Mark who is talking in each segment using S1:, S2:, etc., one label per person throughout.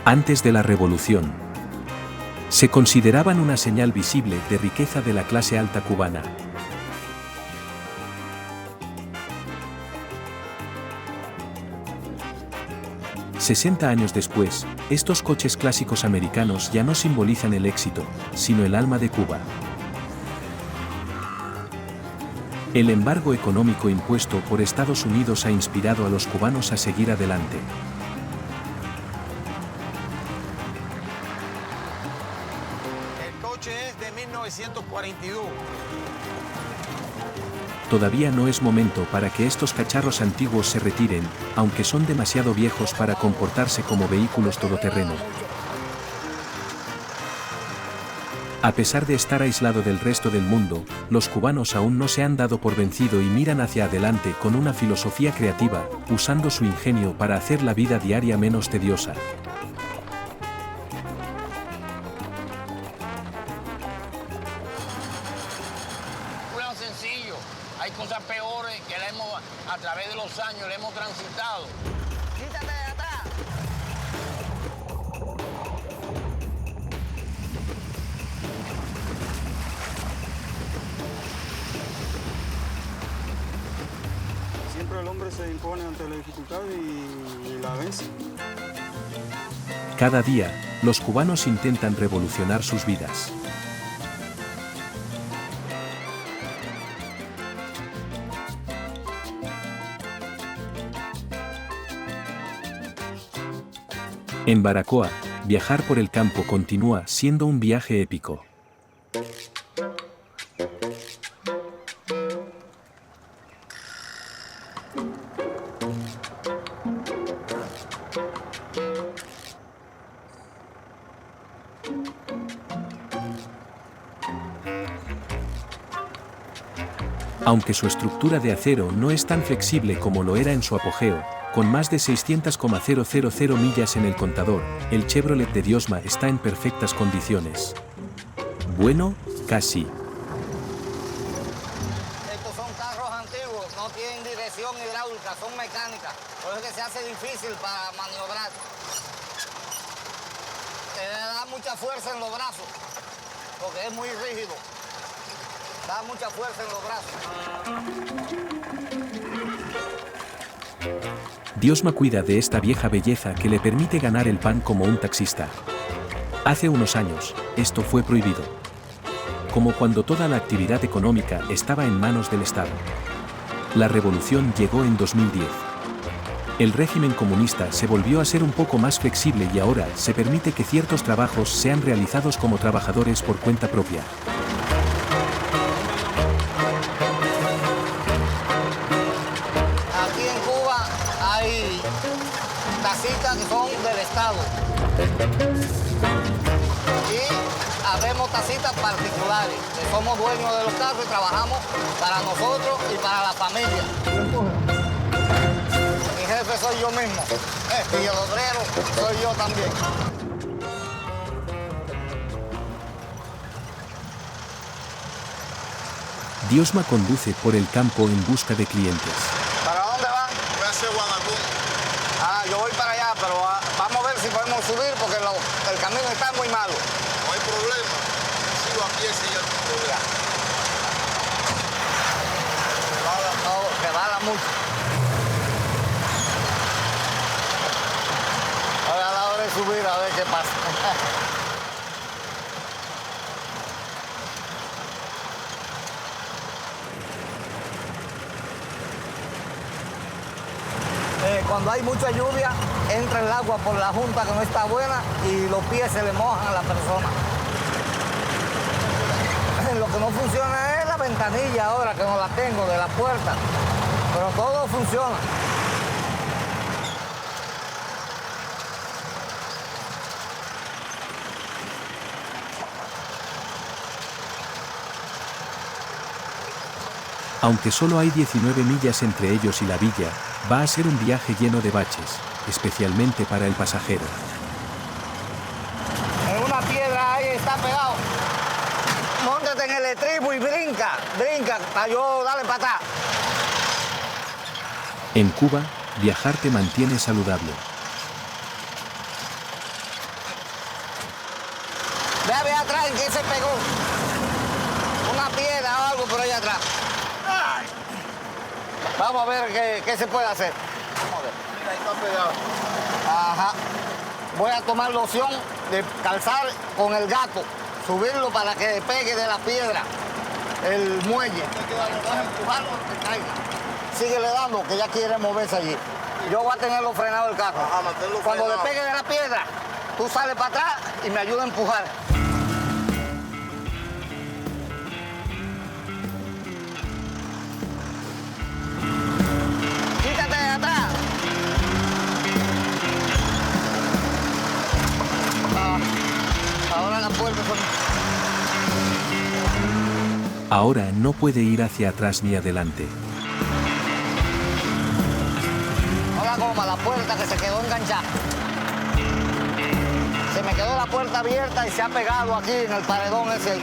S1: Antes de la revolución, se consideraban una señal visible de riqueza de la clase alta cubana. «60 años después, estos coches clásicos americanos ya no simbolizan el éxito, sino el alma de Cuba». El embargo económico impuesto por Estados Unidos ha inspirado a los cubanos a seguir adelante.
S2: El coche es de 1942.
S1: Todavía no es momento para que estos cacharros antiguos se retiren, aunque son demasiado viejos para comportarse como vehículos todoterreno. A pesar de estar aislado del resto del mundo, los cubanos aún no se han dado por vencido y miran hacia adelante con una filosofía creativa, usando su ingenio para hacer la vida diaria menos tediosa.
S2: Plan sencillo. Hay cosas peores que a través de los años le hemos transitado. Quítate de atrás.
S3: Siempre el hombre se impone ante la dificultad y la vence.
S1: Cada día, los cubanos intentan revolucionar sus vidas. En Baracoa, viajar por el campo continúa siendo un viaje épico. Aunque su estructura de acero no es tan flexible como lo era en su apogeo, con más de 600,000 millas en el contador, el Chevrolet de Diosma está en perfectas condiciones. Bueno, casi.
S2: Estos son carros antiguos, no tienen dirección hidráulica, son mecánicas. Por eso es que se hace difícil para maniobrar. Te da mucha fuerza en los brazos, porque es muy rígido. Da mucha fuerza en los brazos.
S1: Diosma cuida de esta vieja belleza que le permite ganar el pan como un taxista. Hace unos años, esto fue prohibido. Como cuando toda la actividad económica estaba en manos del Estado. La revolución llegó en 2010. El régimen comunista se volvió a ser un poco más flexible y ahora se permite que ciertos trabajos sean realizados como trabajadores por cuenta propia.
S2: Tacitas que son del Estado. Y hacemos tacitas particulares, que somos dueños de los carros y trabajamos para nosotros y para la familia. Mi jefe soy yo mismo. Y el obrero soy yo también.
S1: Diosma conduce por el campo en busca de clientes.
S2: ¿Para dónde van?
S4: Voy a hacer Guadalajara.
S2: Yo voy para allá, pero vamos a ver si podemos subir porque el camino está muy malo.
S4: No hay problema. Sigo a pie si yo no problema.
S2: No, que bala mucho. Ahora a la hora de subir a ver qué pasa. Cuando hay mucha lluvia, entra el agua por la junta que no está buena y los pies se le mojan a la persona. Lo que no funciona es la ventanilla ahora, que no la tengo, de la puerta. Pero todo funciona.
S1: Aunque solo hay 19 millas entre ellos y la villa, va a ser un viaje lleno de baches, especialmente para el pasajero.
S2: En una piedra ahí está pegado. Móntate en el estribo y brinca, para yo darle para atrás.
S1: En Cuba, viajar te mantiene saludable.
S2: Ve a ver atrás en qué se pegó. Una piedra o algo por allá atrás. Vamos a ver qué se puede hacer. Vamos a ver.
S4: Mira, ahí está pegado.
S2: Ajá. Voy a tomar la opción de calzar con el gato, subirlo para que pegue de la piedra el muelle. Vas a empujarlo que caiga. Síguele dando, que ya quiere moverse allí. Yo voy a tenerlo frenado el carro.
S4: Ajá, manténlo
S2: Cuando
S4: frenado.
S2: le pegue de la piedra, tú sales para atrás y me ayudas a empujar. Quítate de atrás. Ahora las puertas son...
S1: Ahora no puede ir hacia atrás ni adelante.
S2: No la goma, la puerta que se quedó enganchada. Se me quedó la puerta abierta y se ha pegado aquí en el paredón ese.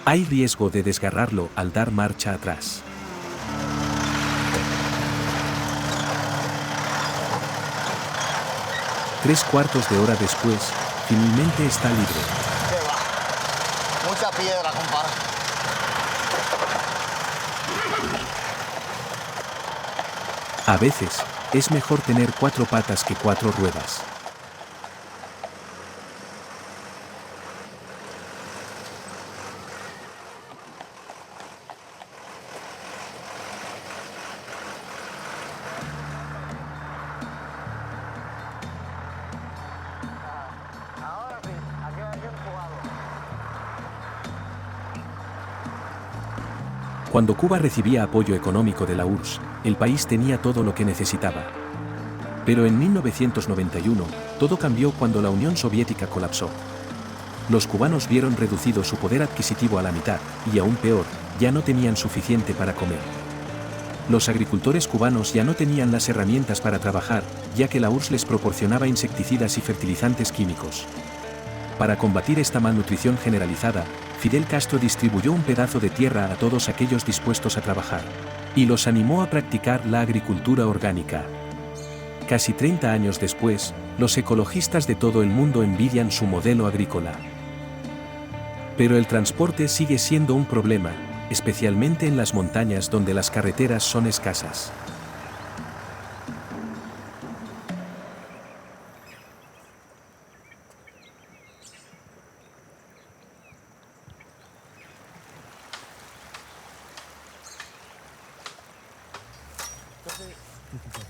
S1: Hay riesgo de desgarrarlo al dar marcha atrás. Tres cuartos de hora después, finalmente está libre.
S2: ¿Qué va? Mucha piedra, compadre.
S1: A veces, es mejor tener 4 patas que 4 ruedas.
S2: Ahora sí, aquí va bien empujado.
S1: Cuando Cuba recibía apoyo económico de la URSS, el país tenía todo lo que necesitaba. Pero en 1991, todo cambió cuando la Unión Soviética colapsó. Los cubanos vieron reducido su poder adquisitivo a la mitad, y aún peor, ya no tenían suficiente para comer. Los agricultores cubanos ya no tenían las herramientas para trabajar, ya que la URSS les proporcionaba insecticidas y fertilizantes químicos. Para combatir esta malnutrición generalizada, Fidel Castro distribuyó un pedazo de tierra a todos aquellos dispuestos a trabajar, y los animó a practicar la agricultura orgánica. Casi 30 años después, los ecologistas de todo el mundo envidian su modelo agrícola. Pero el transporte sigue siendo un problema, especialmente en las montañas donde las carreteras son escasas.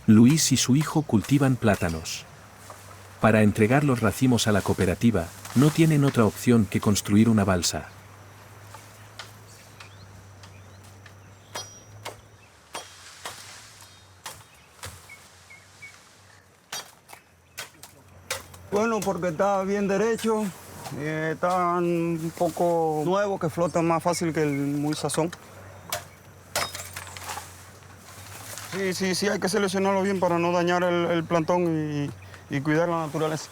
S1: Luis y su hijo cultivan plátanos. Para entregar los racimos a la cooperativa, no tienen otra opción que construir una balsa.
S3: Bueno, porque está bien derecho, está un poco nuevo, que flota más fácil que el muy sazón. Sí, hay que seleccionarlo bien para no dañar el plantón y cuidar la naturaleza.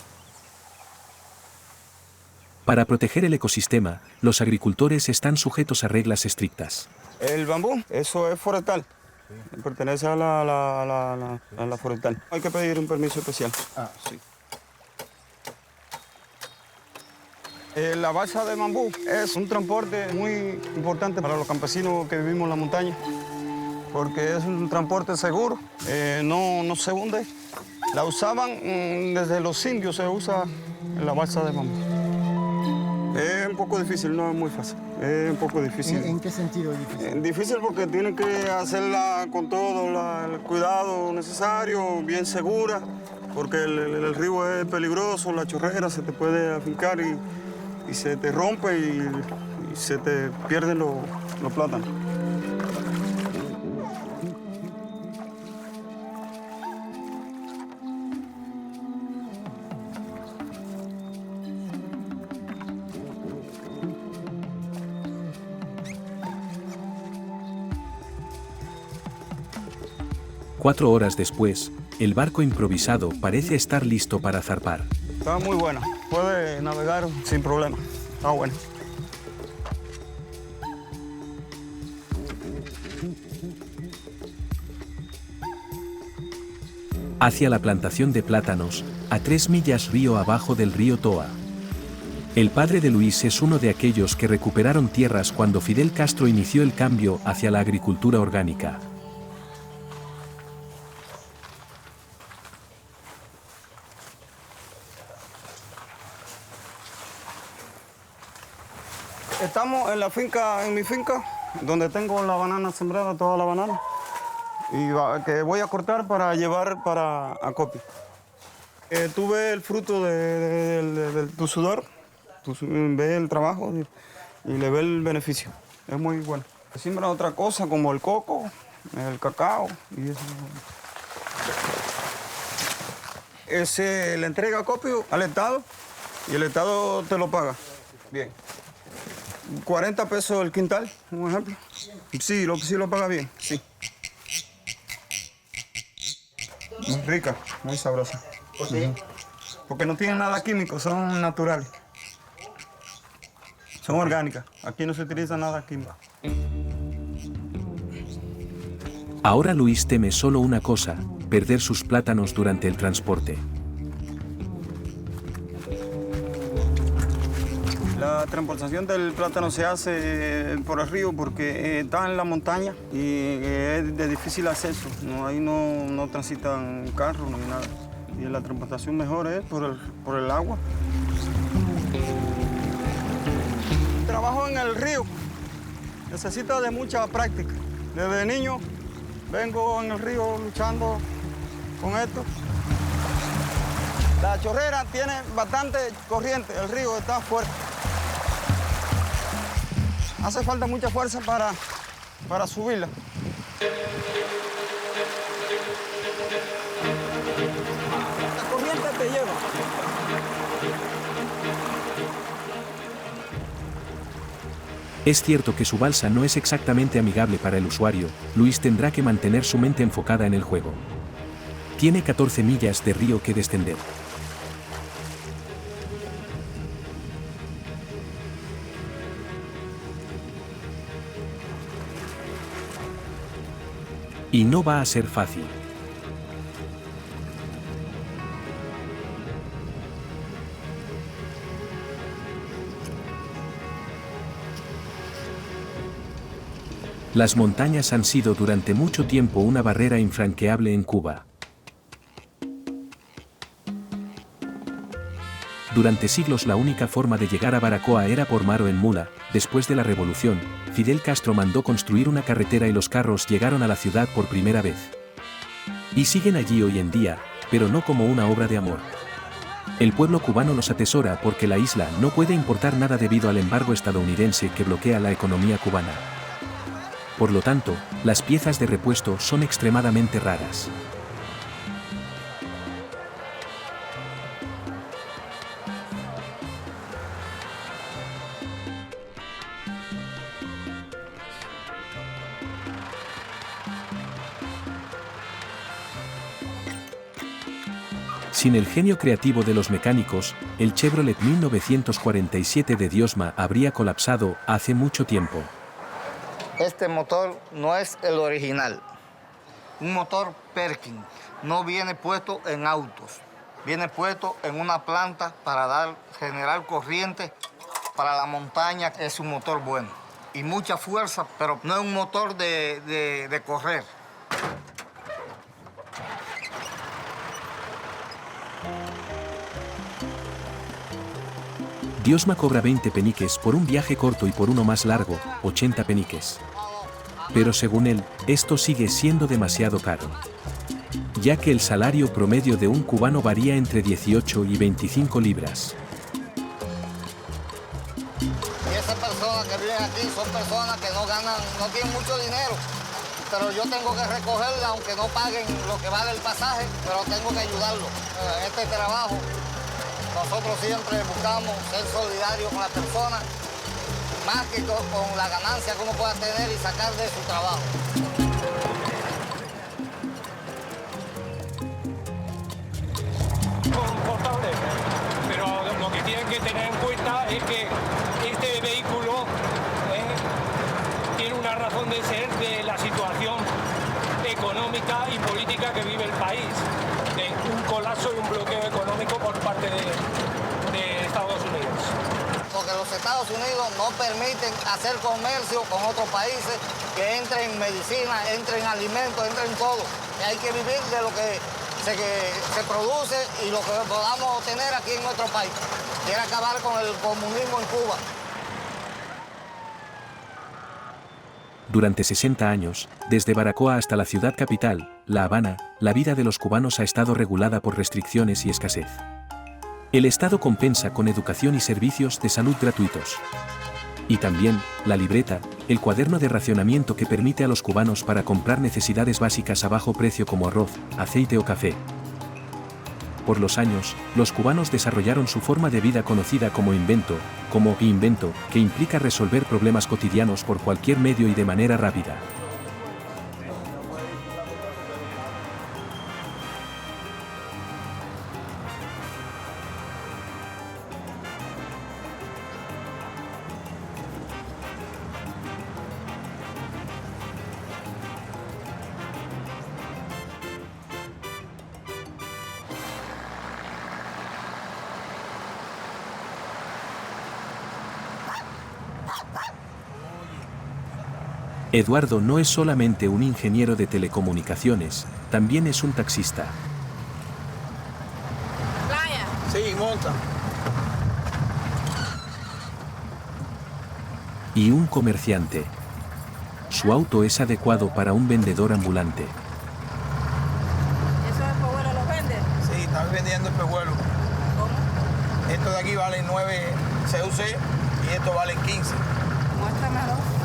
S1: Para proteger el ecosistema, los agricultores están sujetos a reglas estrictas.
S3: El bambú, eso es forestal, pertenece a la forestal. Hay que pedir un permiso especial. Sí. La balsa de bambú es un transporte muy importante para los campesinos que vivimos en la montaña, porque es un transporte seguro, no se hunde. La usaban desde los indios, se usa la balsa de bambú. Es un poco difícil, no es muy fácil. Es un poco difícil.
S5: ¿En qué sentido es difícil?
S3: Difícil porque tienen que hacerla con todo el cuidado necesario, bien segura, porque el río es peligroso, la chorrera se te puede afincar y se te rompe y se te pierden los plátanos.
S1: Cuatro horas después, el barco improvisado parece estar listo para zarpar.
S3: Está muy buena, puede navegar sin problema, está buena.
S1: hacia la plantación de plátanos, a 3 millas río abajo del río Toa. El padre de Luis es uno de aquellos que recuperaron tierras cuando Fidel Castro inició el cambio hacia la agricultura orgánica.
S3: Estamos en la finca, en mi finca, donde tengo la banana sembrada, toda la banana, y que voy a cortar para llevar para acopio. Tú ves el fruto de tu sudor, tú ves el trabajo y le ves el beneficio. Es muy bueno. Siembra otra cosa como el coco, el cacao y eso. Ese le entrega acopio al Estado y el Estado te lo paga. Bien. 40 pesos el quintal, un ejemplo. Sí, lo paga bien, sí. Muy rica, muy sabrosa.
S2: Sí.
S3: Porque no tienen nada químico, son naturales. Son orgánicas. Aquí no se utiliza nada químico.
S1: Ahora Luis teme solo una cosa, perder sus plátanos durante el transporte.
S3: La transportación del plátano se hace por el río porque está en la montaña y es de difícil acceso. Ahí no transitan carros ni nada. Y la transportación mejor es por el agua. Trabajo en el río. Necesita de mucha práctica. Desde niño vengo en el río luchando con esto. La chorrera tiene bastante corriente, el río está fuerte. Hace falta mucha fuerza para subirla. La corriente te lleva.
S1: Es cierto que su balsa no es exactamente amigable para el usuario, Luis tendrá que mantener su mente enfocada en el juego. Tiene 14 millas de río que descender. Y no va a ser fácil. Las montañas han sido durante mucho tiempo una barrera infranqueable en Cuba. Durante siglos la única forma de llegar a Baracoa era por mar o en mula. Después de la revolución, Fidel Castro mandó construir una carretera y los carros llegaron a la ciudad por primera vez. Y siguen allí hoy en día, pero no como una obra de amor. El pueblo cubano los atesora porque la isla no puede importar nada debido al embargo estadounidense que bloquea la economía cubana. Por lo tanto, las piezas de repuesto son extremadamente raras. Sin el genio creativo de los mecánicos, el Chevrolet 1947 de Diosma habría colapsado hace mucho tiempo.
S2: Este motor no es el original. Un motor Perkins no viene puesto en autos. Viene puesto en una planta para generar corriente para la montaña. Es un motor bueno y mucha fuerza, pero no es un motor de correr.
S1: Diosma cobra 20 peniques por un viaje corto y por uno más largo, 80 peniques. Pero según él, esto sigue siendo demasiado caro, ya que el salario promedio de un cubano varía entre 18 y 25 libras.
S2: Y esas personas que viven aquí son personas que no tienen mucho dinero, pero yo tengo que recogerla aunque no paguen lo que vale el pasaje, pero tengo que ayudarlos. En este trabajo nosotros siempre buscamos ser solidarios con las personas, más que con la ganancia que uno pueda tener y sacar de su trabajo.
S5: Confortable, pero lo que tienen que tener en cuenta es que este vehículo tiene una razón de ser de la situación económica y política que vive el país. colapso y un bloqueo económico por parte de Estados Unidos.
S2: Porque los Estados Unidos no permiten hacer comercio con otros países, que entren en medicina, entren en alimentos, entren en todo. Y hay que vivir de lo que se produce y lo que podamos tener aquí en nuestro país. Quiere acabar con el comunismo en Cuba.
S1: Durante 60 años, desde Baracoa hasta la ciudad capital, La Habana, la vida de los cubanos ha estado regulada por restricciones y escasez. El Estado compensa con educación y servicios de salud gratuitos. Y también, la libreta, el cuaderno de racionamiento que permite a los cubanos para comprar necesidades básicas a bajo precio como arroz, aceite o café. Por los años, los cubanos desarrollaron su forma de vida conocida como invento, que implica resolver problemas cotidianos por cualquier medio y de manera rápida. Eduardo no es solamente un ingeniero de telecomunicaciones, también es un taxista.
S6: Playa.
S4: Sí, monta.
S1: Y un comerciante. Su auto es adecuado para un vendedor ambulante.
S6: ¿Eso es espejuelo los vende?
S4: Sí, están vendiendo espejuelos.
S6: ¿Cómo?
S4: Estos de aquí valen 9 CUC y estos valen 15.
S6: Muéstramelo.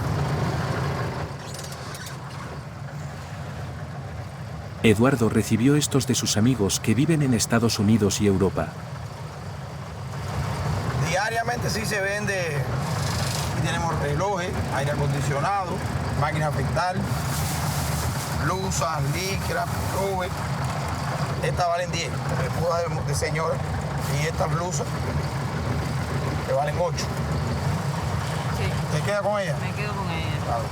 S1: Eduardo recibió estos de sus amigos que viven en Estados Unidos y Europa.
S4: Diariamente sí se vende. Y tenemos relojes, aire acondicionado, máquina afeitar, blusas, licra, robe. Estas valen 10, escudas de señores. Y estas blusas que valen 8.
S6: Sí.
S4: ¿Te queda con ella?
S6: Me quedo con ella.
S4: Claro.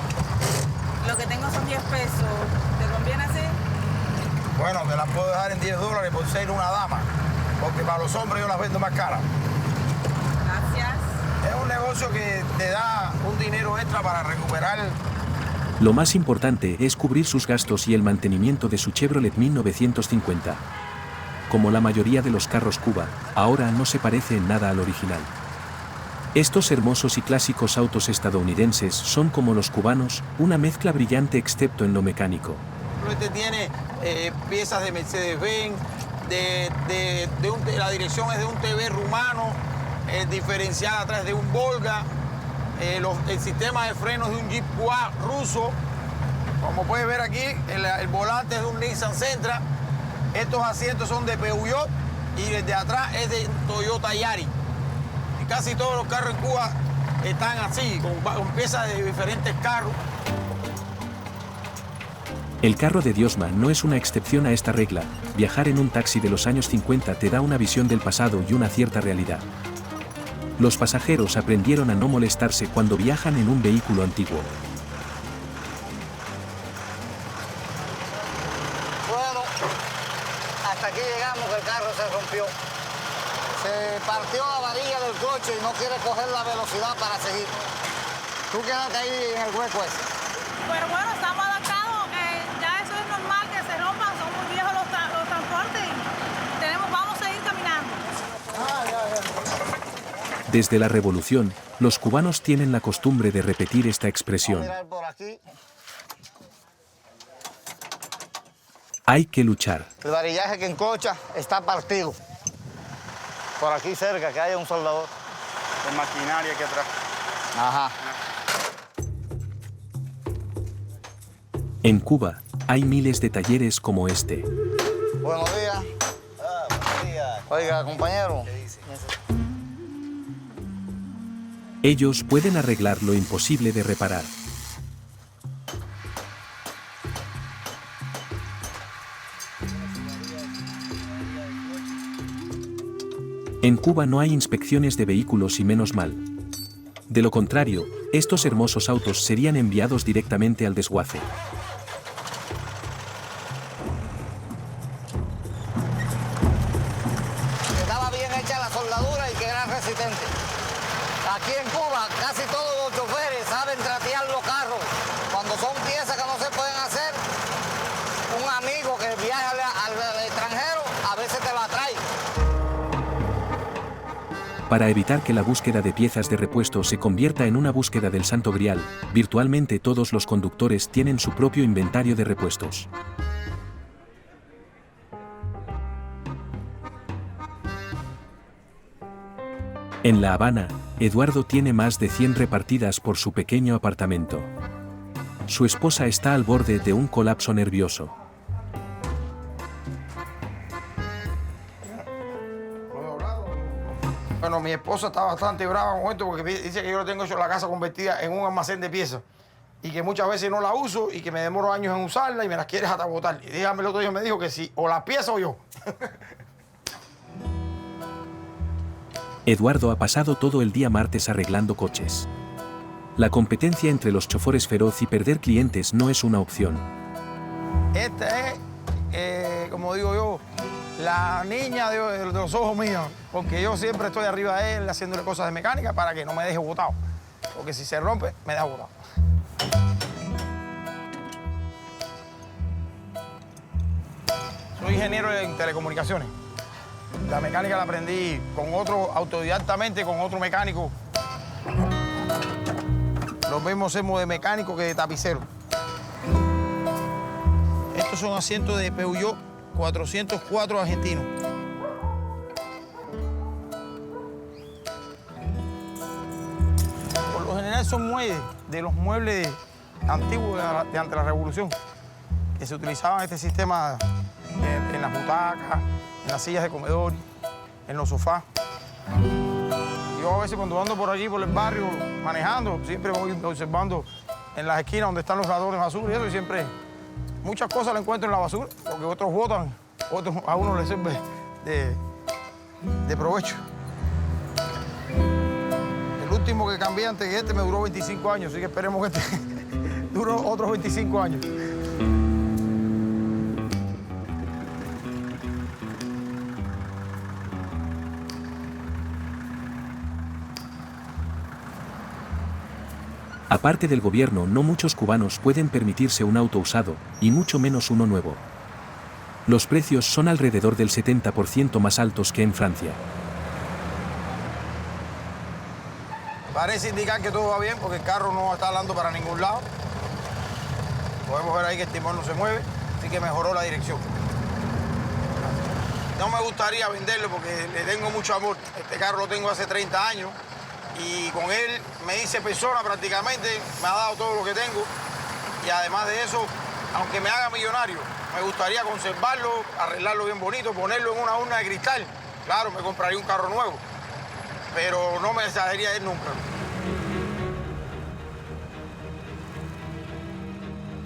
S6: Lo que tengo son 10 pesos. ¿Te conviene así?
S4: Bueno, te las puedo dejar en $10 por ser una dama, porque para los hombres yo las vendo más caras.
S6: Gracias.
S4: Es un negocio que te da un dinero extra para recuperar.
S1: Lo más importante es cubrir sus gastos y el mantenimiento de su Chevrolet 1950. Como la mayoría de los carros Cuba, ahora no se parece en nada al original. Estos hermosos y clásicos autos estadounidenses son como los cubanos, una mezcla brillante excepto en lo mecánico.
S4: Este tiene piezas de Mercedes-Benz, la dirección es de un TV rumano, el diferencial atrás de un Volga, el sistema de frenos de un Jeep ruso. Como puedes ver aquí, el volante es de un Nissan Sentra. Estos asientos son de Peugeot y el de atrás es de Toyota Yaris. Y casi todos los carros en Cuba están así, con piezas de diferentes carros.
S1: El carro de Diosma no es una excepción a esta regla. Viajar en un taxi de los años 50 te da una visión del pasado y una cierta realidad. Los pasajeros aprendieron a no molestarse cuando viajan en un vehículo antiguo.
S2: Bueno, hasta aquí llegamos, que el carro se rompió. Se partió la varilla del coche y no quiere coger la velocidad para seguir. Tú quédate ahí en el hueco ese.
S6: Pero bueno, estamos adaptados. Ya eso es normal que se rompan. Son muy viejos los transportes. Vamos a seguir caminando.
S1: Desde la Revolución, los cubanos tienen la costumbre de repetir esta
S2: Vamos a
S1: expresión.
S2: mirar por aquí.
S1: Hay que luchar.
S2: El varillaje que encocha está partido. Por aquí cerca, que haya un soldador.
S3: De maquinaria aquí atrás.
S2: Ajá.
S1: En Cuba, hay miles de talleres como este.
S2: Buenos días.
S4: Buenos días.
S2: Oiga, compañero.
S1: Ellos pueden arreglar lo imposible de reparar. En Cuba no hay inspecciones de vehículos y menos mal. De lo contrario, estos hermosos autos serían enviados directamente al desguace.
S2: resistentes. Aquí en Cuba casi todos los choferes saben tratear los carros. Cuando son piezas que no se pueden hacer, un amigo que viaja al extranjero a veces te la trae.
S1: Para evitar que la búsqueda de piezas de repuesto se convierta en una búsqueda del Santo Grial, virtualmente todos los conductores tienen su propio inventario de repuestos. En La Habana, Eduardo tiene más de 100 repartidas por su pequeño apartamento. Su esposa está al borde de un colapso nervioso.
S4: Bueno, mi esposa está bastante brava con esto porque dice que yo lo tengo hecho la casa convertida en un almacén de piezas y que muchas veces no la uso y que me demoro años en usarla y me las quieres hasta botar. Y dígame, el otro día me dijo que sí, o las piezas o yo.
S1: Eduardo ha pasado todo el día martes arreglando coches. La competencia entre los choferes feroz y perder clientes no es una opción.
S4: Esta es, como digo yo, la niña de los ojos míos, porque yo siempre estoy arriba de él haciéndole cosas de mecánica para que no me deje botado. Porque si se rompe, me deja botado. Soy ingeniero en telecomunicaciones. La mecánica la aprendí con otro, autodidactamente, con otro mecánico. Lo mismo hacemos de mecánico que de tapicero. Estos son asientos de Peugeot 404 argentinos. Por lo general son muebles, de los muebles antiguos de ante la Revolución, que se utilizaban este sistema en las butacas, en las sillas de comedor, en los sofás. Yo a veces cuando ando por allí, por el barrio, manejando, siempre voy observando en las esquinas donde están los ladrones de basura y eso, y siempre muchas cosas las encuentro en la basura, porque otros botan, otros a uno les sirve de provecho. El último que cambié antes que este me duró 25 años, así que esperemos que este dure otros 25 años.
S1: Aparte del gobierno, no muchos cubanos pueden permitirse un auto usado, y mucho menos uno nuevo. Los precios son alrededor del 70% más altos que en Francia.
S4: Parece indicar que todo va bien porque el carro no está hablando para ningún lado. Podemos ver ahí que el timón no se mueve, así que mejoró la dirección. No me gustaría venderlo porque le tengo mucho amor. Este carro lo tengo hace 30 años. Y con él me hice persona prácticamente, me ha dado todo lo que tengo. Y además de eso, aunque me haga millonario, me gustaría conservarlo, arreglarlo bien bonito, ponerlo en una urna de cristal. Claro, me compraría un carro nuevo, pero no me deshacería de él nunca.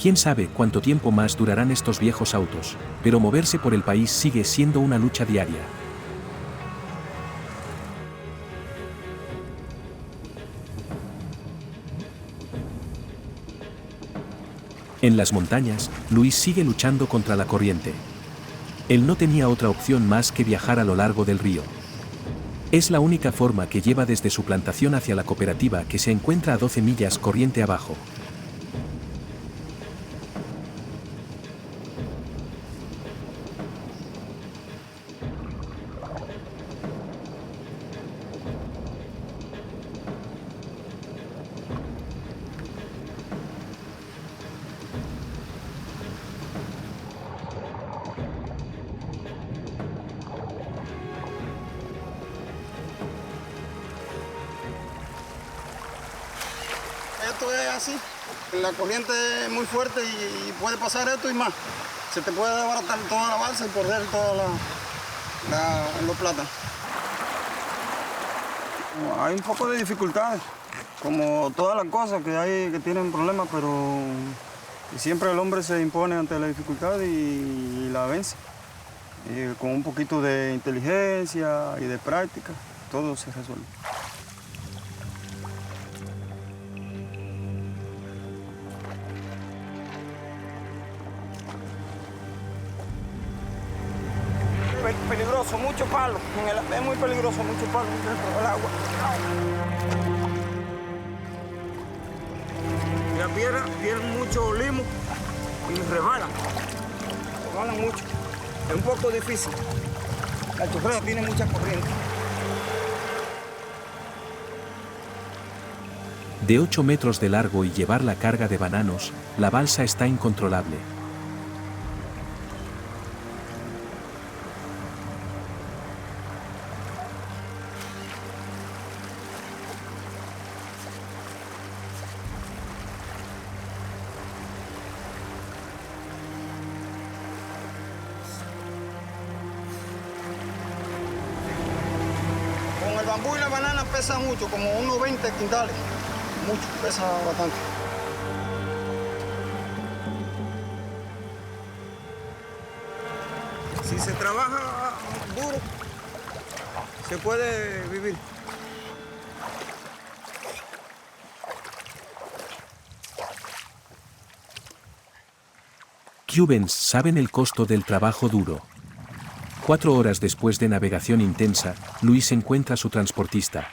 S1: Quién sabe cuánto tiempo más durarán estos viejos autos, pero moverse por el país sigue siendo una lucha diaria. En las montañas, Luis sigue luchando contra la corriente. Él no tenía otra opción más que viajar a lo largo del río. Es la única forma que lleva desde su plantación hacia la cooperativa que se encuentra a 12 millas corriente abajo.
S3: Esto es así, la corriente es muy fuerte y puede pasar esto y más. Se te puede desbaratar toda la balsa y perder toda los plátanos. Hay un poco de dificultades, como todas las cosas que hay que tienen problemas, pero siempre el hombre se impone ante la dificultad y la vence. Y con un poquito de inteligencia y de práctica, todo se resuelve. peligroso, mucho palo. Es muy peligroso, mucho palo dentro del agua. Y la piedra tiene mucho limo y rebalan mucho. Es un poco difícil. La chufrera tiene mucha corriente.
S1: De 8 metros de largo y llevar la carga de bananos, la balsa está incontrolable.
S3: Con el bambú y la banana pesa mucho, como unos 20 quintales. Mucho, pesa bastante. Si se trabaja duro, se puede vivir.
S1: Cubans saben el costo del trabajo duro. 4 horas después de navegación intensa, Luis encuentra a su transportista.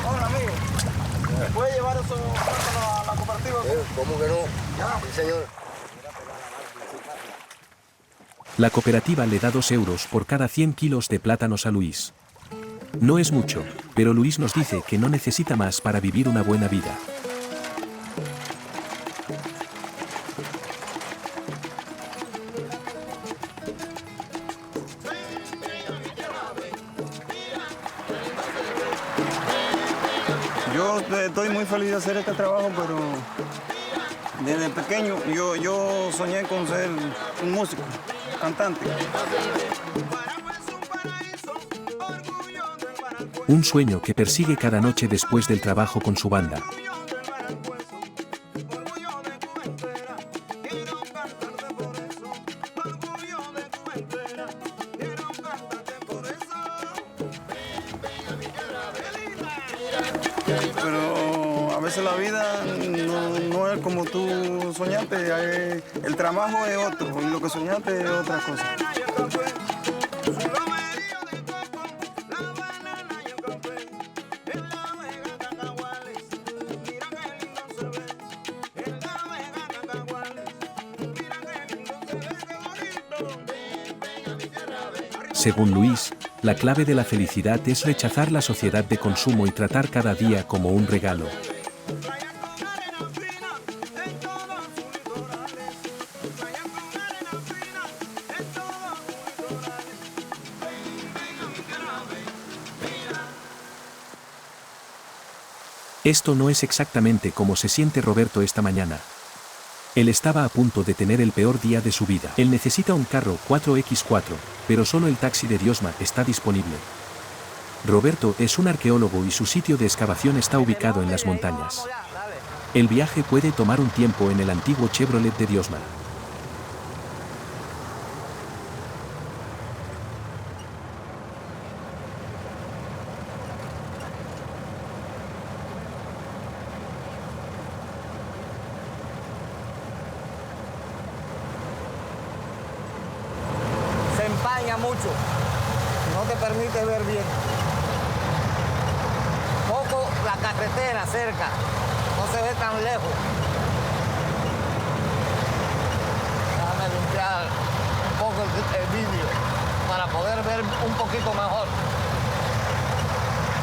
S3: Hola, amigo. ¿Me puede llevar eso a la cooperativa?
S2: ¿Cómo que no? Sí, señor.
S1: La cooperativa le da 2 euros por cada 100 kilos de plátanos a Luis. No es mucho, pero Luis nos dice que no necesita más para vivir una buena vida.
S3: Yo estoy muy feliz de hacer este trabajo, pero desde pequeño yo soñé con ser un músico, cantante.
S1: Un sueño que persigue cada noche después del trabajo con su banda.
S3: Pero a veces la vida no es como tú soñaste, el trabajo es otro y lo que soñaste es otra cosa.
S1: Según Luis, la clave de la felicidad es rechazar la sociedad de consumo y tratar cada día como un regalo. Esto no es exactamente como se siente Roberto esta mañana. Él estaba a punto de tener el peor día de su vida. Él necesita un carro 4x4, pero solo el taxi de Diosma está disponible. Roberto es un arqueólogo y su sitio de excavación está ubicado en las montañas. El viaje puede tomar un tiempo en el antiguo Chevrolet de Diosma.
S2: Empaña mucho, no te permite ver bien. Poco la carretera cerca, no se ve tan lejos. Déjame limpiar un poco el vídeo para poder ver un poquito mejor.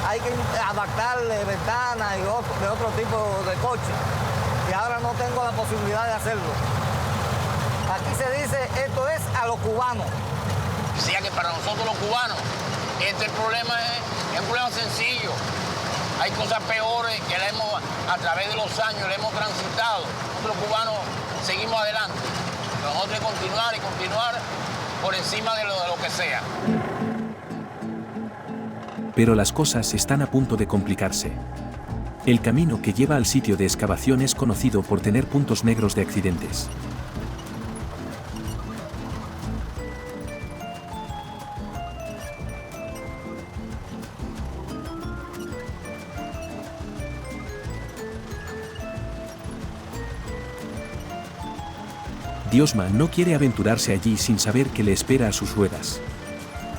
S2: Hay que adaptarle ventanas y de otro tipo de coche, y ahora no tengo la posibilidad de hacerlo. Aquí se dice, esto es a los cubanos.
S4: Decía que para nosotros los cubanos, este problema es un problema sencillo. Hay cosas peores que a través de los años le hemos transitado. Nosotros los cubanos seguimos adelante. Nosotros hay que continuar y continuar por encima de lo que sea.
S1: Pero las cosas están a punto de complicarse. El camino que lleva al sitio de excavación es conocido por tener puntos negros de accidentes. Diosma no quiere aventurarse allí sin saber qué le espera a sus ruedas.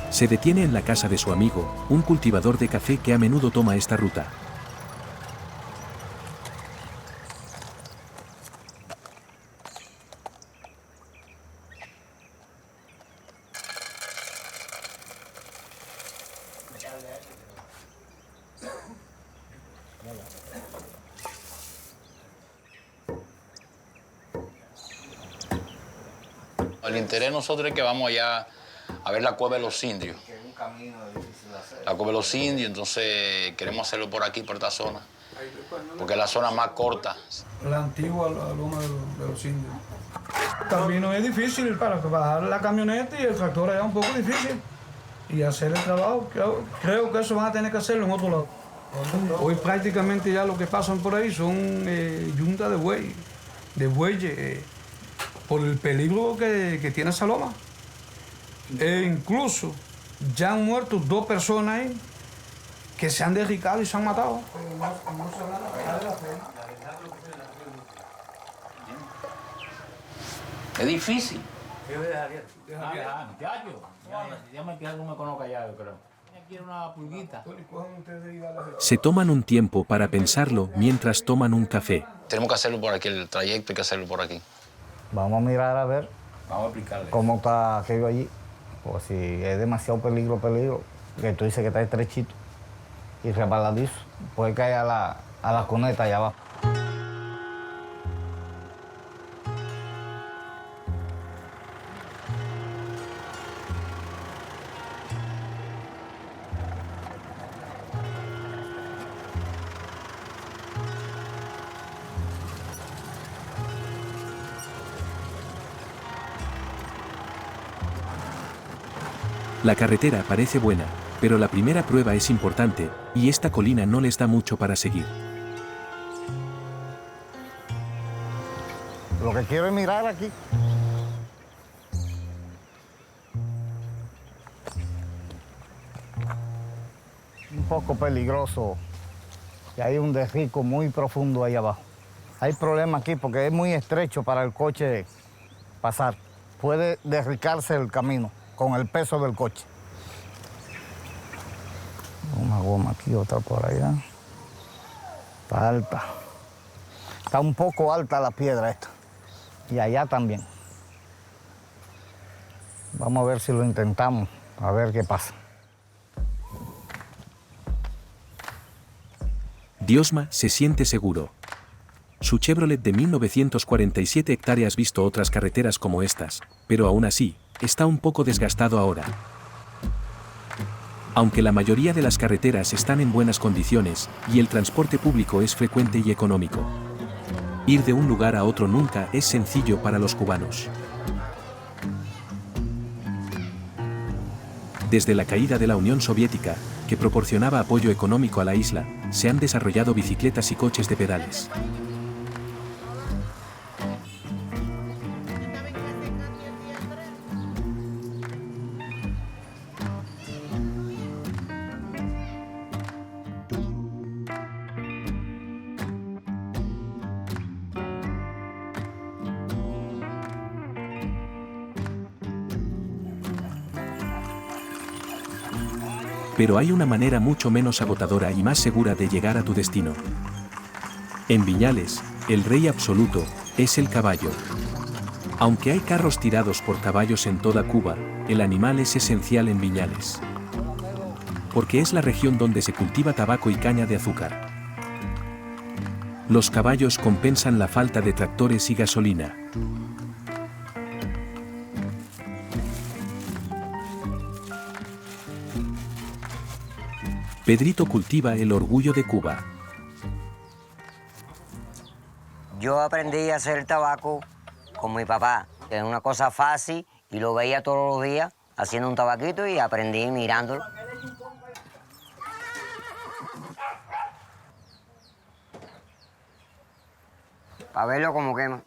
S1: Se detiene en la casa de su amigo, un cultivador de café que a menudo toma esta ruta.
S4: El interés de nosotros es que vamos allá a ver la cueva de los indios. La cueva de los indios, entonces queremos hacerlo por aquí, por esta zona, porque es la zona más corta.
S7: La antigua loma de los indios. El camino es difícil para bajar la camioneta y el tractor es un poco difícil. Y hacer el trabajo, creo que eso van a tener que hacerlo en otro lado. Hoy prácticamente ya lo que pasan por ahí son yuntas de bueyes, por el peligro que tiene esa loma. E incluso ya han muerto 2 personas ahí que se han derricado y se han matado.
S4: Es difícil.
S1: Se toman un tiempo para pensarlo mientras toman un café.
S4: Tenemos que hacerlo por aquí, el trayecto hay que hacerlo por aquí.
S8: Vamos a mirar a ver
S4: Vamos a explicarle.
S8: cómo está aquello allí. O si es demasiado peligro, que tú dices que está estrechito y resbaladizo, puede caer a la cuneta allá abajo.
S1: La carretera parece buena, pero la primera prueba es importante, y esta colina no les da mucho para seguir.
S8: Lo que quiero es mirar aquí. Un poco peligroso. Y hay un derrico muy profundo ahí abajo. Hay problema aquí porque es muy estrecho para el coche pasar. Puede derricarse el camino con el peso del coche. Una goma aquí, otra por allá. Está alta. Está un poco alta la piedra esta. Y allá también. Vamos a ver si lo intentamos, a ver qué pasa.
S1: Diosma se siente seguro. Su Chevrolet de 1947 hectáreas visto otras carreteras como estas, pero aún así, está un poco desgastado ahora. Aunque la mayoría de las carreteras están en buenas condiciones y el transporte público es frecuente y económico. Ir de un lugar a otro nunca es sencillo para los cubanos. Desde la caída de la Unión Soviética, que proporcionaba apoyo económico a la isla, se han desarrollado bicicletas y coches de pedales. Pero hay una manera mucho menos agotadora y más segura de llegar a tu destino. En Viñales, el rey absoluto es el caballo. Aunque hay carros tirados por caballos en toda Cuba, el animal es esencial en Viñales. Porque es la región donde se cultiva tabaco y caña de azúcar. Los caballos compensan la falta de tractores y gasolina. Pedrito cultiva el orgullo de Cuba.
S9: Yo aprendí a hacer tabaco con mi papá, que es una cosa fácil, y lo veía todos los días haciendo un tabaquito y aprendí mirándolo. Para verlo como quema.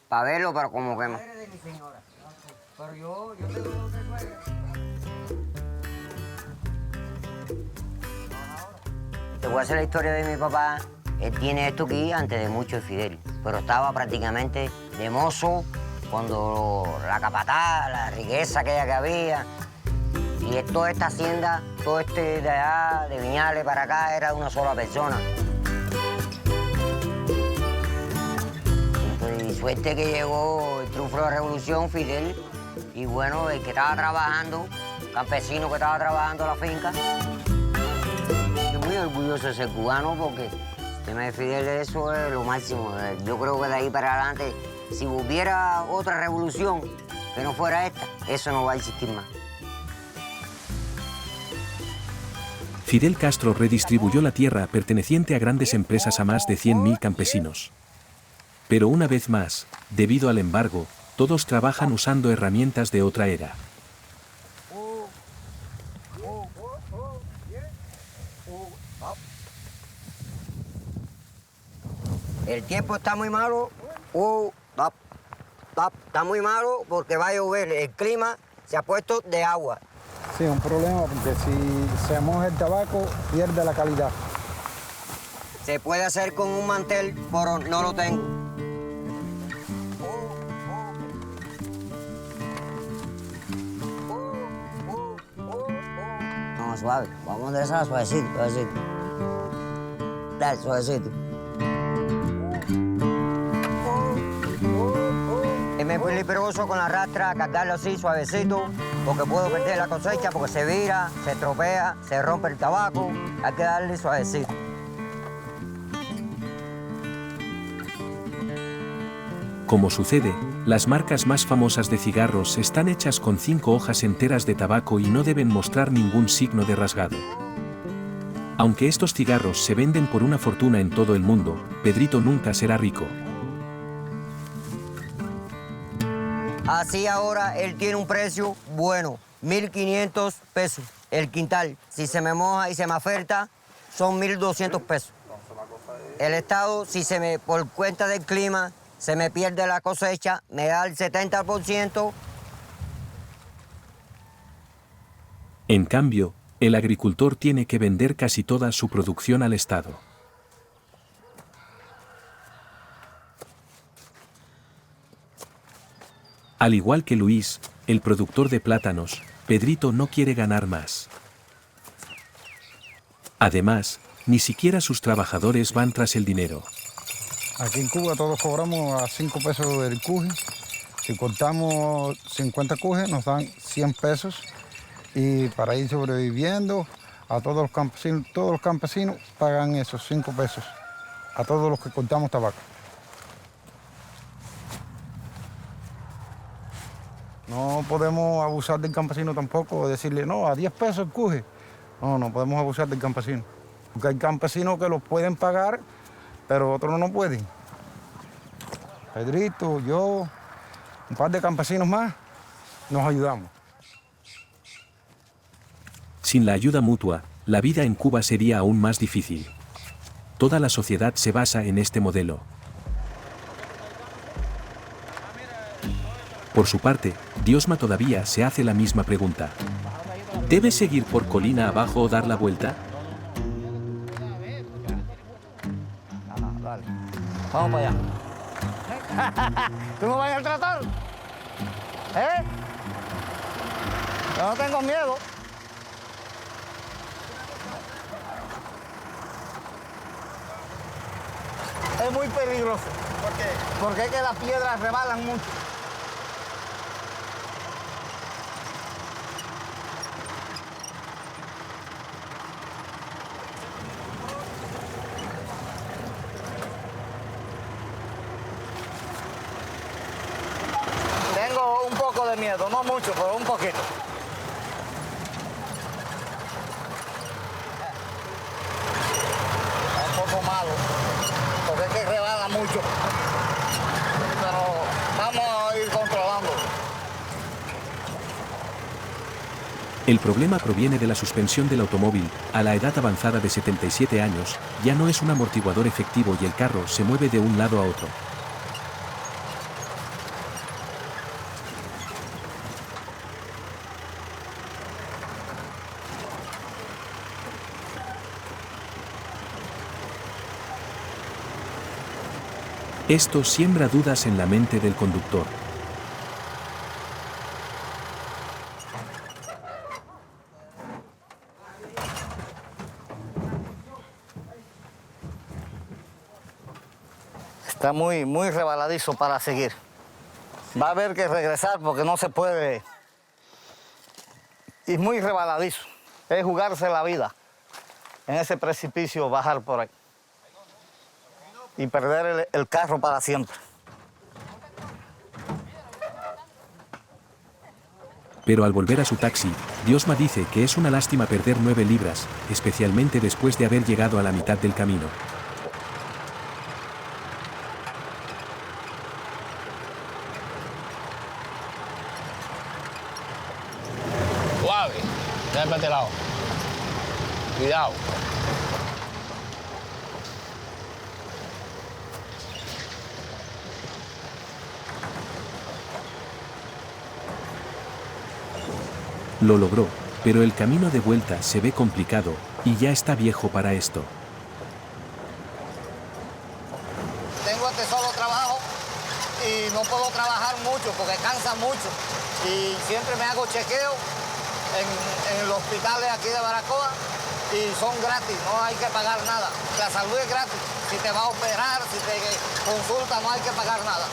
S9: Para verlo, pero como quema. Te voy a hacer la historia de mi papá Él tiene esto aquí antes de mucho Fidel, pero estaba prácticamente de mozo cuando la capataz, la riqueza aquella que había. Y toda esta hacienda, todo este de allá, de Viñales para acá, era de una sola persona. Entonces, suerte que llegó el triunfo de la revolución, Fidel, y bueno, el que estaba trabajando, campesino que estaba trabajando la finca. Estoy muy orgulloso de ser cubano porque el tema de Fidel, eso es lo máximo. Yo creo que de ahí para adelante, si hubiera otra revolución que no fuera esta, eso no va a existir más.
S1: Fidel Castro redistribuyó la tierra perteneciente a grandes empresas a más de 100.000 campesinos. Pero una vez más, debido al embargo, todos trabajan usando herramientas de otra era.
S9: El tiempo está muy malo, está muy malo porque va a llover. El clima se ha puesto de agua.
S10: Sí, un problema porque si se moja el tabaco, pierde la calidad.
S9: Se puede hacer con un mantel, pero no lo tengo. No, suave. Vamos a enderezar suavecito, suavecito. Dale, suavecito. Es muy peligroso con la rastra cargarlo así, suavecito, porque puedo perder la cosecha, porque se vira, se estropea, se rompe el tabaco. Hay que darle suavecito.
S1: Como sucede, las marcas más famosas de cigarros están hechas con 5 hojas enteras de tabaco y no deben mostrar ningún signo de rasgado. Aunque estos cigarros se venden por una fortuna en todo el mundo, Pedrito nunca será rico.
S9: Así ahora él tiene un precio bueno, 1.500 pesos el quintal. Si se me moja y se me afecta, son 1.200 pesos. El Estado, si por cuenta del clima, se me pierde la cosecha, me da el 70%.
S1: En cambio, el agricultor tiene que vender casi toda su producción al Estado. Al igual que Luis, el productor de plátanos, Pedrito no quiere ganar más. Además, ni siquiera sus trabajadores van tras el dinero.
S10: Aquí en Cuba todos cobramos a 5 pesos el cuje. Si cortamos 50 cujes nos dan 100 pesos. Y para ir sobreviviendo, a todos los campesinos pagan esos 5 pesos. A todos los que cortamos tabaco. No podemos abusar del campesino tampoco, decirle, no, a 10 pesos el cuje. No podemos abusar del campesino. Porque hay campesinos que los pueden pagar, pero otros no pueden. Pedrito, yo, un par de campesinos más, nos ayudamos.
S1: Sin la ayuda mutua, la vida en Cuba sería aún más difícil. Toda la sociedad se basa en este modelo. Por su parte, Diosma todavía se hace la misma pregunta. ¿Debes seguir por colina abajo o dar la vuelta?
S2: Dale. Vamos para allá. ¿Tú no vas a tratar? ¿Eh? Yo no tengo miedo. Es muy peligroso. ¿Por qué? Porque es que las piedras rebalan mucho. Tengo un poco de miedo, no mucho, pero un poquito. Es un poco malo, porque es que rebala mucho. Pero vamos a ir controlando.
S1: El problema proviene de la suspensión del automóvil. A la edad avanzada de 77 años, ya no es un amortiguador efectivo y el carro se mueve de un lado a otro. Esto siembra dudas en la mente del conductor.
S2: Está muy rebaladizo para seguir. Va a haber que regresar porque no se puede. Y muy rebaladizo. Es jugarse la vida en ese precipicio, bajar por ahí. Y perder el carro para siempre.
S1: Pero al volver a su taxi, Diosma dice que es una lástima perder 9 libras, especialmente después de haber llegado a la mitad del camino.
S4: Suave, dale para este lado. Cuidado.
S1: Lo logró, pero el camino de vuelta se ve complicado, y ya está viejo para esto.
S2: Tengo este solo trabajo y no puedo trabajar mucho porque cansa mucho. Y siempre me hago chequeo en los hospitales aquí de Baracoa y son gratis, no hay que pagar nada. La salud es gratis. Si te va a operar, si te consulta, no hay que pagar nada.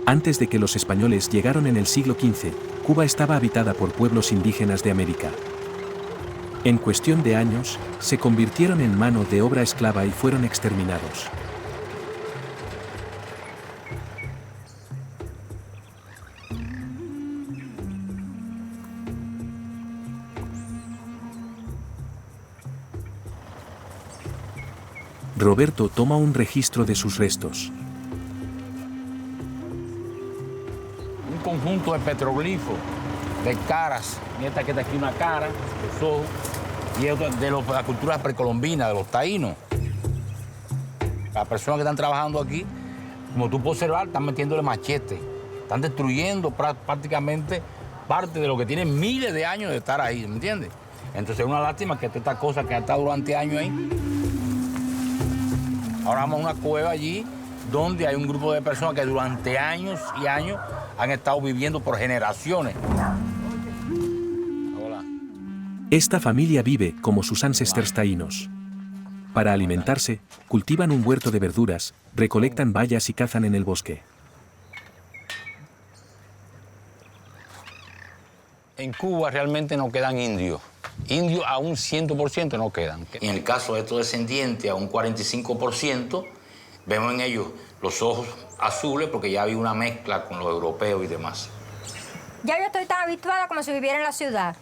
S1: Antes de que los españoles llegaron en el siglo XV, Cuba estaba habitada por pueblos indígenas de América. En cuestión de años, se convirtieron en mano de obra esclava y fueron exterminados. Roberto toma un registro de sus restos.
S4: Un conjunto de petroglifos, de caras. Esta que está aquí una cara, los ojos, y otra de la cultura precolombina, de los taínos. Las personas que están trabajando aquí, como tú puedes observar, están metiéndole machete. Están destruyendo prácticamente parte de lo que tiene miles de años de estar ahí, ¿me entiendes? Entonces es una lástima que toda esta cosa que ha estado durante años ahí. Ahora vamos a una cueva allí donde hay un grupo de personas que durante años y años han estado viviendo por generaciones. Hola.
S1: Esta familia vive como sus ancestros taínos. Para alimentarse, cultivan un huerto de verduras, recolectan bayas y cazan en el bosque.
S4: En Cuba realmente no quedan indios. Indios a un 100% no quedan. En el caso de estos descendientes, a un 45%, vemos en ellos los ojos azules porque ya había una mezcla con los europeos y demás.
S11: Ya yo estoy tan habituada como si viviera en la ciudad.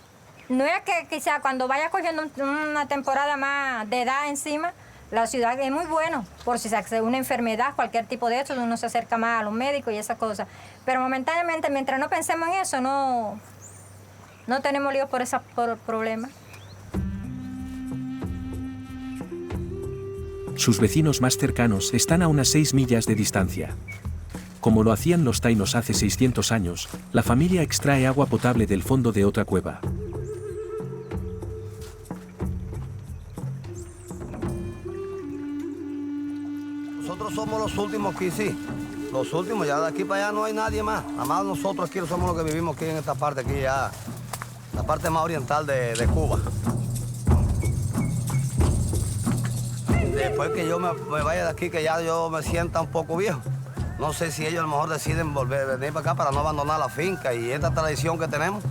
S11: No es que quizá cuando vaya cogiendo una temporada más de edad encima, la ciudad es muy bueno. Por si se accede a una enfermedad, cualquier tipo de eso, uno se acerca más a los médicos y esas cosas. Pero momentáneamente, mientras no pensemos en eso, no tenemos líos por problemas.
S1: Sus vecinos más cercanos están a unas 6 millas de distancia. Como lo hacían los taínos hace 600 años, la familia extrae agua potable del fondo de otra cueva.
S12: Nosotros somos los últimos aquí, sí. Los últimos, ya de aquí para allá no hay nadie más. Nada más nosotros aquí somos los que vivimos aquí en esta parte, aquí ya, la parte más oriental de Cuba. Después que yo me vaya de aquí, que ya yo me sienta un poco viejo, no sé si ellos a lo mejor deciden venir para acá para no abandonar la finca y esta tradición que tenemos.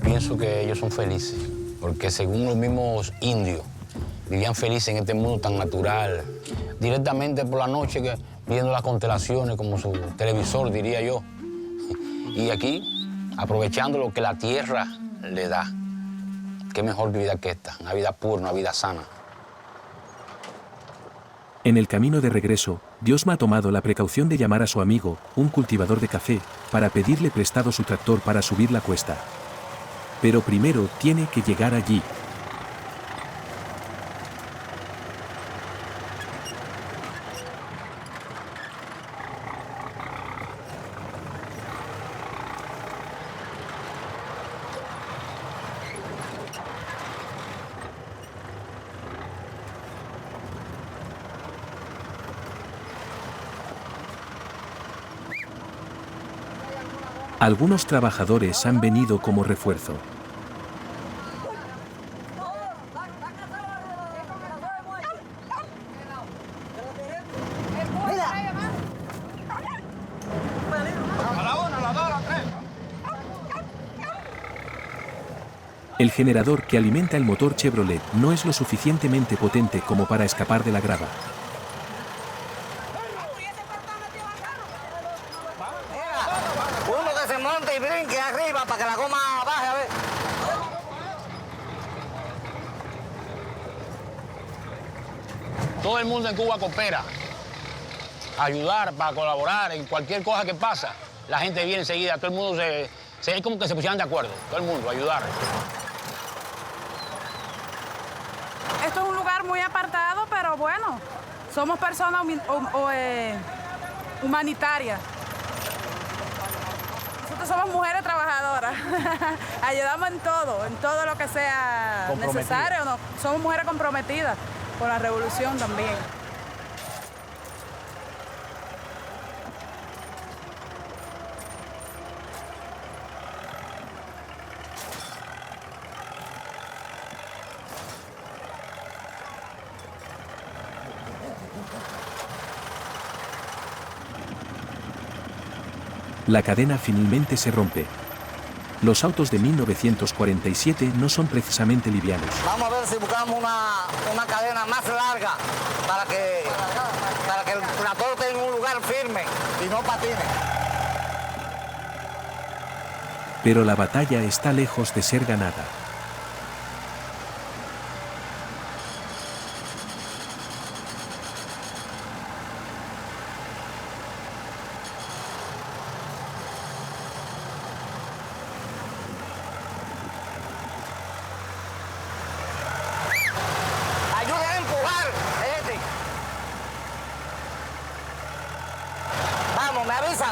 S4: Pienso que ellos son felices, porque según los mismos indios, vivían felices en este mundo tan natural, directamente por la noche viendo las constelaciones como su televisor, diría yo. Y aquí, aprovechando lo que la tierra le da. Qué mejor vida que esta, una vida pura, una vida sana.
S1: En el camino de regreso, Diosma ha tomado la precaución de llamar a su amigo, un cultivador de café, para pedirle prestado su tractor para subir la cuesta. Pero primero tiene que llegar allí. Algunos trabajadores han venido como refuerzo. El generador que alimenta el motor Chevrolet no es lo suficientemente potente como para escapar de la grava.
S2: Uno que se monte y brinque arriba para que la goma baje, a ver.
S4: Todo el mundo en Cuba coopera, ayudar, para colaborar en cualquier cosa que pasa. La gente viene enseguida, todo el mundo es como que se pusieran de acuerdo, todo el mundo, ayudar.
S6: Esto es un lugar muy apartado, pero bueno, somos personas humanitarias. Nosotros somos mujeres trabajadoras. Ayudamos en todo lo que sea necesario. No, somos mujeres comprometidas con la revolución también.
S1: La cadena finalmente se rompe. Los autos de 1947 no son precisamente livianos.
S2: Vamos a ver si buscamos una cadena más larga para que el tractor tenga un lugar firme y no patine.
S1: Pero la batalla está lejos de ser ganada.
S2: Me avisan.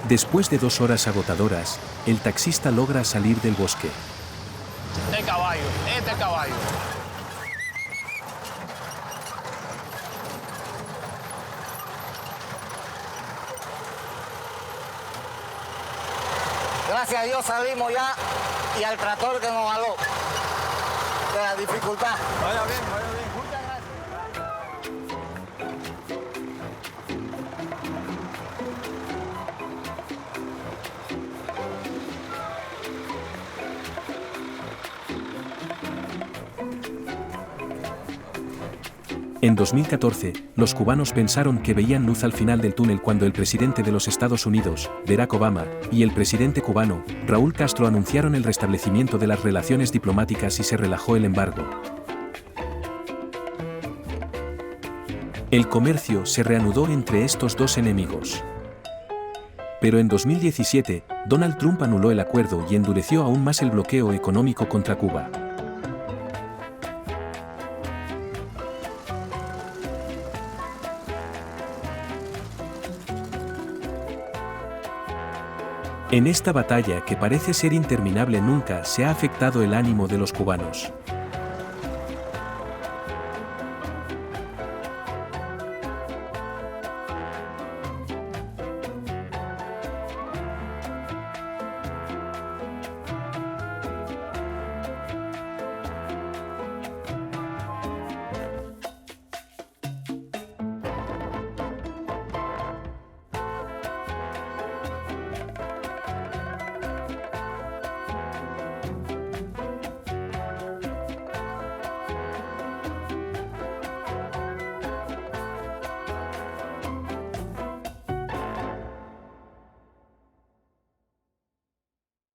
S1: Después de 2 horas agotadoras, el taxista logra salir del bosque.
S4: Este caballo.
S2: Gracias a Dios salimos ya y al tractor que nos jaló de la dificultad.
S4: Vaya bien.
S2: Muchas gracias.
S1: En 2014, los cubanos pensaron que veían luz al final del túnel cuando el presidente de los Estados Unidos, Barack Obama, y el presidente cubano, Raúl Castro, anunciaron el restablecimiento de las relaciones diplomáticas y se relajó el embargo. El comercio se reanudó entre estos dos enemigos. Pero en 2017, Donald Trump anuló el acuerdo y endureció aún más el bloqueo económico contra Cuba. En esta batalla que parece ser interminable nunca se ha afectado el ánimo de los cubanos.